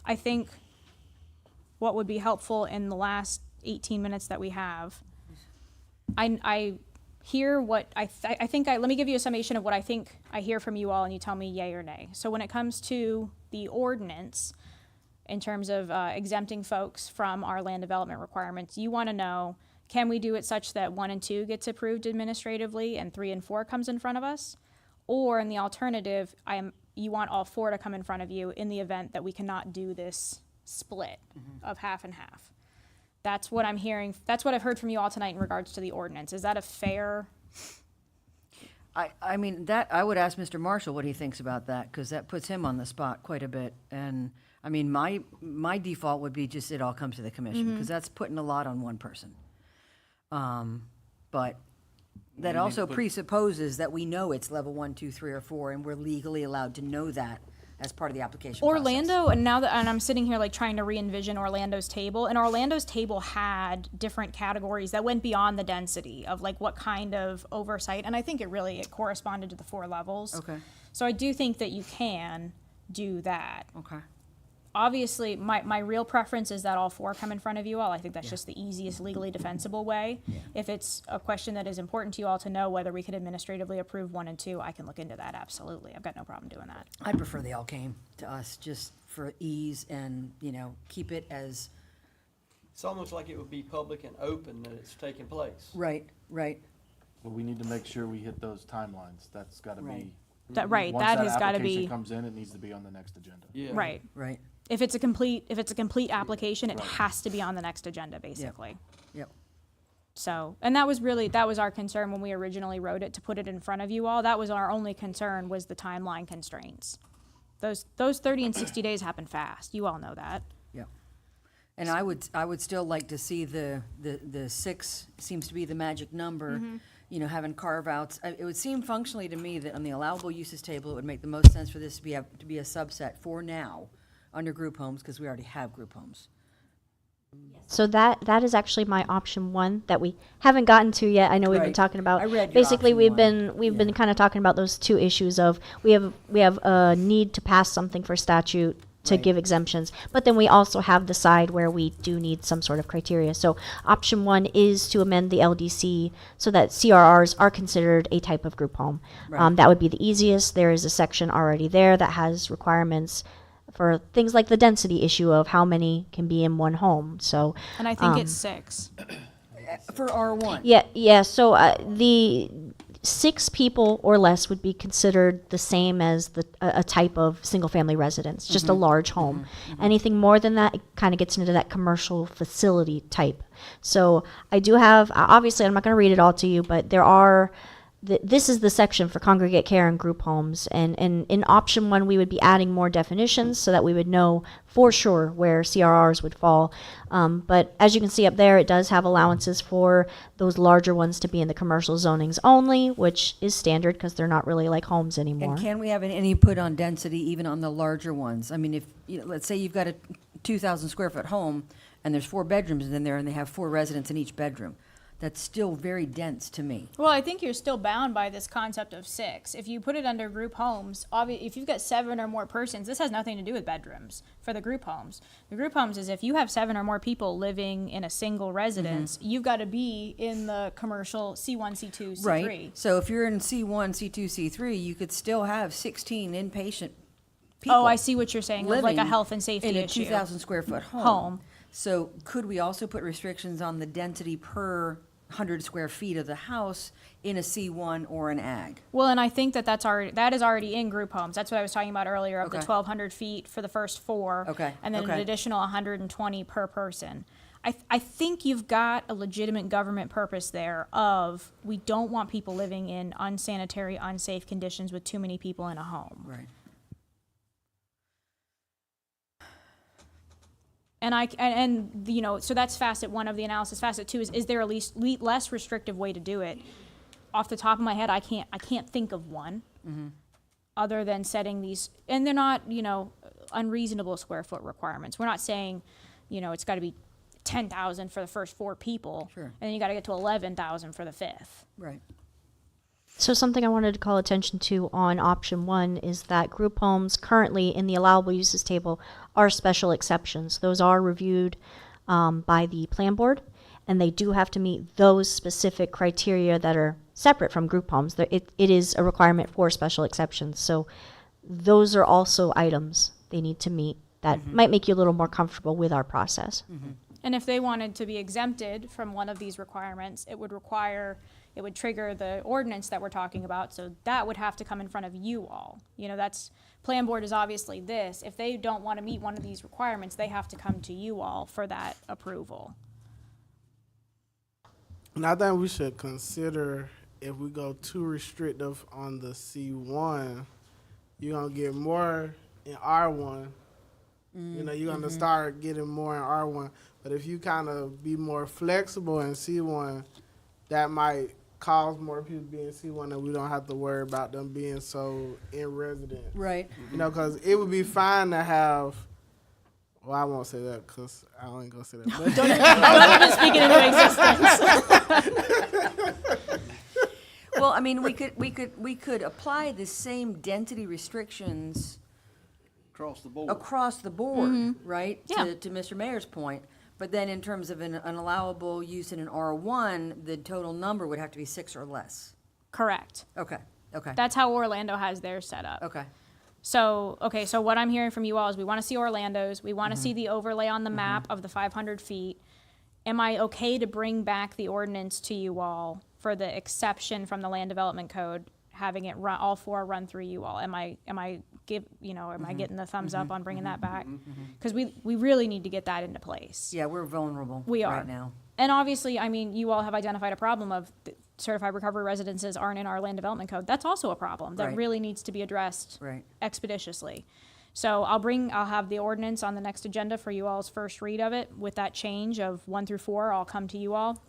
I think what would be helpful in the last 18 minutes that we have, I hear what let me give you a summation of what I think I hear from you all, and you tell me yay or nay. So when it comes to the ordinance, in terms of exempting folks from our land development requirements, you want to know, can we do it such that 1 and 2 gets approved administratively and 3 and 4 comes in front of us? Or in the alternative, you want all 4 to come in front of you in the event that we cannot do this split of half and half. That's what I'm hearing. That's what I've heard from you all tonight in regards to the ordinance. Is that a fair? I mean, that, I would ask Mr. Marshall what he thinks about that, because that puts him on the spot quite a bit. And, I mean, my default would be just it all comes to the commission, because that's putting a lot on one person. But that need also to put- presupposes that we know it's level 1, 2, 3, or 4, and we're legally allowed to know that as part of the application process. Orlando, and I'm sitting here like trying to re-envision Orlando's table, and Orlando's table had different categories that went beyond the density of like what kind of oversight, and I think it corresponded to the 4 levels. Okay. So I do think that you can do that. Okay. Obviously, my real preference is that all 4 come in front of you all. I think that's just the easiest legally defensible way. If it's a question that is important to you all to know whether we could administratively approve 1 and 2, I can look into that, absolutely. I've got no problem doing that. I'd prefer they all came to us just for ease and, keep it as. It's almost like it would be public and open that it's taking place. Right. But we need to make sure we hit those timelines. That's gotta Right. be. Right, Once that that has got to application be, comes in, it needs to be on the next agenda. Yeah. right. Right. If it's a complete application, it has to be on the next agenda, basically. Yep. So, and that was our concern when we originally wrote it, to put it in front of you all. That was our only concern, was the timeline constraints. Those 30 and 60 days happen fast. You all know that. Yep. And I would still like to see the 6 seems to be the magic number, having carve-outs. It would seem functionally to me that on the allowable uses table, it would make the most sense for this to be a subset for now under group homes, because we already have group homes. So that is actually my option 1 that we haven't gotten to yet. I know we've been Right. talking about. I read your Basically, option we've one. been kind of talking about those 2 issues of we have a need to pass something for statute to Right. give exemptions, but then we also have the side where we do need some sort of criteria. So option 1 is to amend the LDC so that CRRs are considered a type of group home. Right. That would be the easiest. There is a section already there that has requirements for things like the density issue of how many can be in one home. So And I think it's 6. For R1. yeah. So the 6 people or less would be considered the same as a type of single-family residence, just a large home. Anything more than that, it kind of gets into that commercial facility type. So I do have, obviously, I'm not going to read it all to you, but there are, this is the section for congregate care and group homes. And in option 1, we would be adding more definitions so that we would know for sure where CRRs would fall. But as you can see up there, it does have allowances for those larger ones to be in the commercial zonings only, which is standard because they're not really like homes anymore. And can we have any input on density even on the larger ones? I mean, if, let's say you've got a 2,000 square foot home and there's 4 bedrooms in there and they have 4 residents in each bedroom. That's still very dense to me. Well, I think you're still bound by this concept of 6. If you put it under group homes, if you've got 7 or more persons, this has nothing to do with bedrooms for the group homes. The group homes is if you have 7 or more people living in a single residence, you've got to be in the commercial C1, C2, C3. Right. So if you're in C1, C2, C3, you could still have 16 inpatient people. Oh, I see what you're saying, of like a living health and safety in a issue. 2,000 square foot Home. So could we also put restrictions on the density per 100 square feet of the house in a C1 or an ag? Well, and I think that is already in group homes. That's what I was talking about earlier, of the Okay. 1,200 feet for the first 4. Okay, And then an okay. additional 120 per person. I think you've got a legitimate government purpose there of, we don't want people living in unsanitary, unsafe conditions with too many people in a home. Right. And you know, so that's facet 1 of the analysis. Facet 2 is there a less restrictive way to do it? Off the top of my head, I can't think of one, other than setting these, and they're not, you know, unreasonable square foot requirements. We're not saying, you know, it's got to be 10,000 for the first 4 people, Sure. and then you got to get to 11,000 for the 5th. Right. So something I wanted to call attention to on option 1 is that group homes currently in the allowable uses table are special exceptions. Those are reviewed by the plan board, and they do have to meet those specific criteria that are separate from group homes. It is a requirement for special exceptions. So those are also items they need to meet that might make you a little more comfortable with our process. And if they wanted to be exempted from one of these requirements, it would trigger the ordinance that we're talking about, so that would have to come in front of you all. You know, that's, plan board is obviously this. If they don't want to meet one of these requirements, they have to come to you all for that approval. And I think we should consider, if we go too restrictive on the C1, you're going to get more in R1. You know, you're going to start getting more in R1. But if you kind of be more flexible in C1, that might cause more people to be in C1 and we don't have to worry about them being so in residence. Right. You know, because it would be fine to have, well, I won't say that because I ain't going to say that. But Don't even speak it into existence. Well, I mean, we could apply the same density restrictions Across the board. across the board, right? Yeah. To Mr. Mayor's point. But then in terms of an allowable use in an R1, the total number would have to be 6 or less. Correct. Okay. That's how Orlando has theirs set up. Okay. So what I'm hearing from you all is we want to see Orlando's. We want to see the overlay on the map of the 500 feet. Am I okay to bring back the ordinance to you all for the exception from the land development code, having it run, all 4 run through you all? Am I getting the thumbs up on bringing that back? Because we really need to get that into place. Yeah, we're vulnerable We are. right now. And obviously, I mean, you all have identified a problem of certified recovery residences aren't in our land development code. That's also a problem that Right. really needs to be addressed Right. expeditiously. So I'll have the ordinance on the next agenda for you all's first read of it with that change of 1 through 4. I'll come to you all.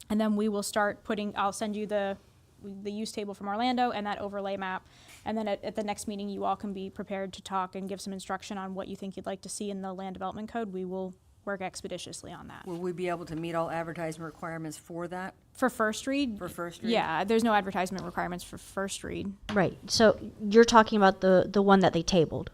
And then we will start I'll send you the use table from Orlando and that overlay map. And then at the next meeting, you all can be prepared to talk and give some instruction on what you think you'd like to see in the land development code. We will work expeditiously on that. Will we be able to meet all advertisement requirements for that, For first read? for first read? Yeah, there's no advertisement requirements for first read. Right. So you're talking about the one that they tabled.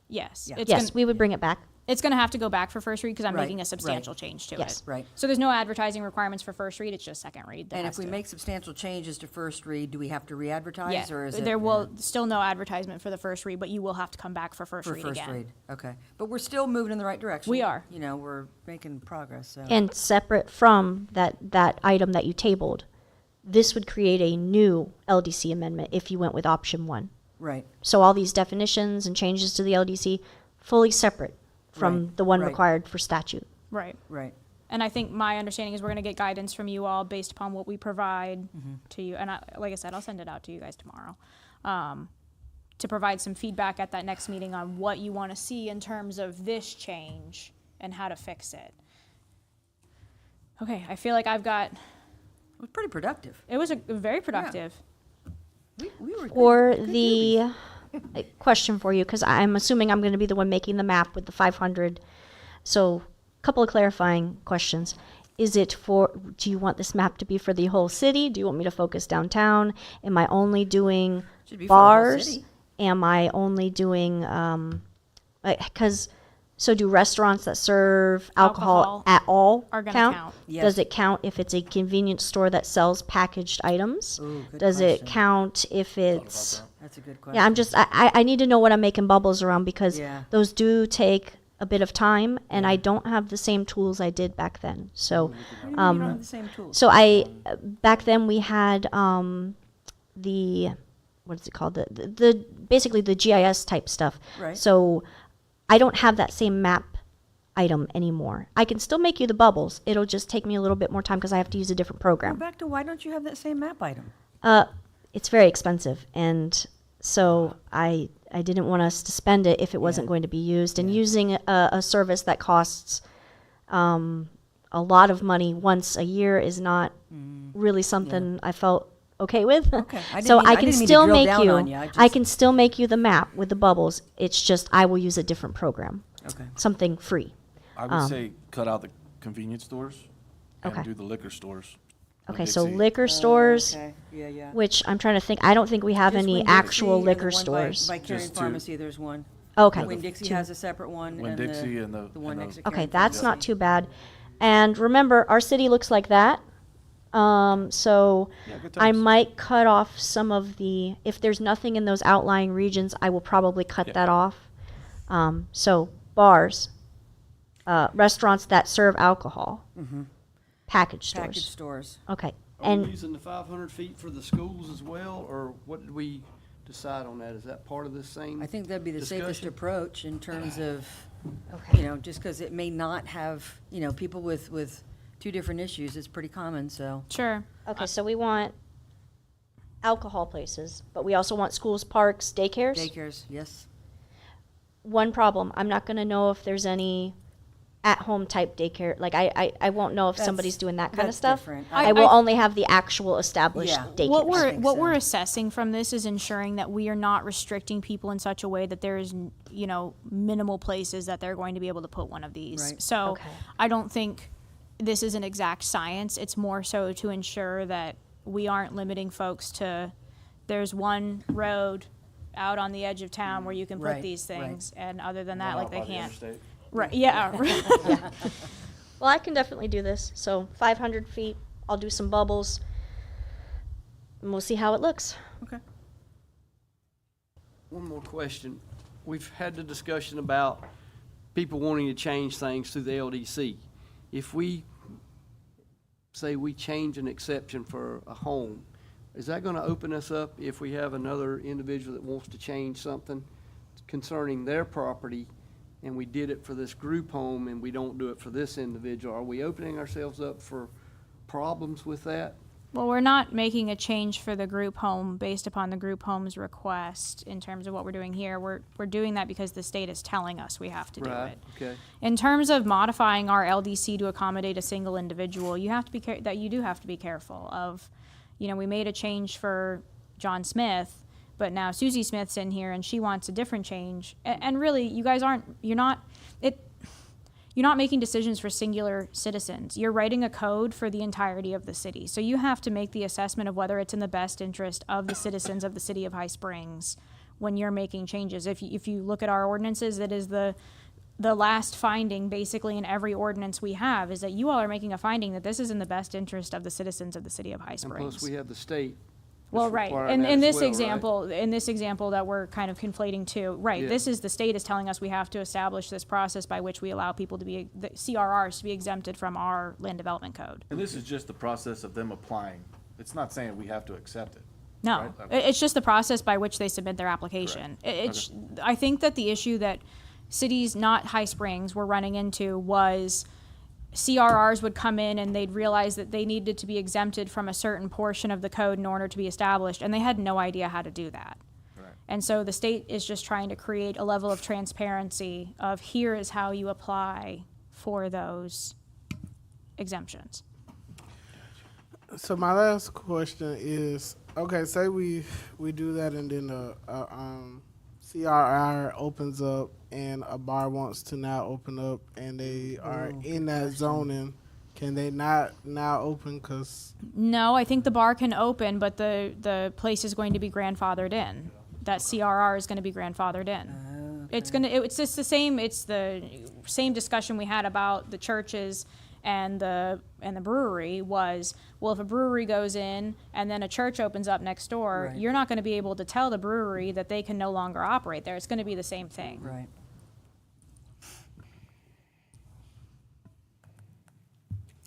Yes. Yeah. It's Yes, gonna, we would bring it back. it's going to have to go back for first read because I'm Right, making a substantial right. change to Yes. it. Right. So there's no advertising requirements for first read. It's just second read. that And has if we to- make substantial changes to first read, do we have to re-advertise, yeah, or is it? there will still no advertisement for the first read, but you will have to come back for first For read first again. read, okay. But we're still moving in the right direction. We are. You know, we're making progress, so. And separate from that item that you tabled, This would create a new LDC amendment if you went with option 1. Right. So all these definitions and changes to the LDC, fully separate from Right, the one right. required for statute. Right. Right. And I think my understanding is we're going to get guidance from you all based upon what we provide to you. And like I said, I'll send it out to you guys tomorrow to provide some feedback at that next meeting on what you want to see in terms of this change and how to fix it. Okay, I feel like I've got, It was pretty productive. it was a very productive. We were For good the question for you, because I'm assuming I'm going to be the one making the map with the 500. So, a couple of clarifying questions. Is it for, do you want this map to be for the whole city? Do you want me to focus downtown? Am I only doing Should be for the whole bars? city. Am I only doing, because, so do restaurants that serve alcohol, Alcohol at all are gonna count? count. Yes. Does it count if it's a convenience store that sells packaged items? Ooh, good Does it question. count if it's, That's a good question. yeah, I'm just, I need to know what I'm making bubbles around because Yeah. those do take a bit of time and I don't have the same tools I did back then. So, What do you mean you don't have the same tools? so back then we had, the, what is it called? The basically the GIS type stuff. Right. So I don't have that same map item anymore. I can still make you the bubbles. It'll just take me a little bit more time because I have to use a different Go program. back to why don't you have that same map item? It's very expensive, and so I didn't want us to spend it if it wasn't Yeah. going to be used. And using a service that costs a lot of money once a year is not really something I felt okay with. Okay. I didn't So mean- I I can didn't mean to still drill make down you. on you. I I just- can still make you the map with the bubbles. It's just I will use a different program, Okay. something free. I would say cut out the convenience stores Okay. and do the liquor stores. with Okay, so Dixie. liquor stores, Okay. Yeah, yeah. which I'm trying to think. I don't think we have Just any Winn-Dixie actual and the liquor one stores. By Carrion Just two. Pharmacy, there's one. Okay. Winn-Dixie Two. has a separate one. Winn-Dixie and the one and next to Okay, Carrion that's not Pharmacy. too bad. And remember, our city looks like that. So Yeah, good I times. might cut off some of the, if there's nothing in those outlying regions, I will probably cut Yeah. that off. So bars, restaurants that serve alcohol, package stores. Package stores. Okay. Are we And using the 500 feet for the schools as well, or what did we decide on that? Is that part of this same? I think that'd be the safest Discussion. approach in terms of, okay. you know, just because it may not have, you know, people with two different issues, it's pretty common, so. Sure. Okay, so we want alcohol places, but we also want schools, parks, daycares. Daycares, yes. One problem, I'm not gonna know if there's any at-home type daycare, like I won't know if That's- somebody's doing that kind of that's stuff. different. I I- will I- only have the actual established Yeah. daycares. What we're think what so. we're assessing from this is ensuring that we are not restricting people in such a way that there is, you know, minimal places that they're going to be able to put one of these. Right. So Okay. I don't think this is an exact science. It's more so to ensure that we aren't limiting folks to there's one road out on the edge of town where you can put Right, these right. things, and other than that, One like out they by the can't. interstate. Right? Yeah. Well, I can definitely do this. So 500 feet, I'll do some bubbles, and we'll see how it looks. Okay. One more question. We've had the discussion about people wanting to change things through the LDC. If we, say we change an exception for a home, is that gonna open us up if we have another individual that wants to change something concerning their property, and we did it for this group home and we don't do it for this individual? Are we opening ourselves up for problems with that? Well, we're not making a change for the group home based upon the group home's request in terms of what we're doing here. We're doing that because the state is telling us we have to do Right, it. okay. In terms of modifying our LDC to accommodate a single individual, you have to be you do have to be careful of, you know, we made a change for John Smith, but now Susie Smith's in here and she wants a different change. And really, you guys you're not making decisions for singular citizens. You're writing a code for the entirety of the city. So you have to make the assessment of whether it's in the best interest of the citizens of the city of High Springs when you're making changes. If you look at our ordinances, that is the last finding basically in every ordinance we have is that you all are making a finding that this is in the best interest of the citizens of the city of High And Springs. plus, we have the state. Well, that's right. requiring And that in as this well, right? example that we're kind of conflating too, right, Yeah. this is the state is telling us we have to establish this process by which we allow people to be, the CRRs to be exempted from our land development code. And this is just the process of them applying It's not saying we have to accept it. No, Right, okay. it's just the process by which they submit their application. I think that the issue that cities, not High Springs, were running into was CRRs would come in and they'd realize that they needed to be exempted from a certain portion of the code in order to be established, and they had no idea how to do that. Right. And so the state is just trying to create a level of transparency of here is how you apply for those exemptions. So my last question is, okay, say we do that and then CRR opens up and a bar wants to now open up and they are in that zoning, can they not now open because? No, I think the bar can open, but the place is going to be grandfathered in. That CRR is going to be grandfathered in. It's just the same. It's the same discussion we had about the churches and the brewery was, well, if a brewery goes in and then a church opens up next door, Right. you're not going to be able to tell the brewery that they can no longer operate there. It's going to be the same thing. Right.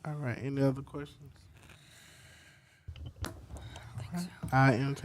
All right, any other questions? I entertain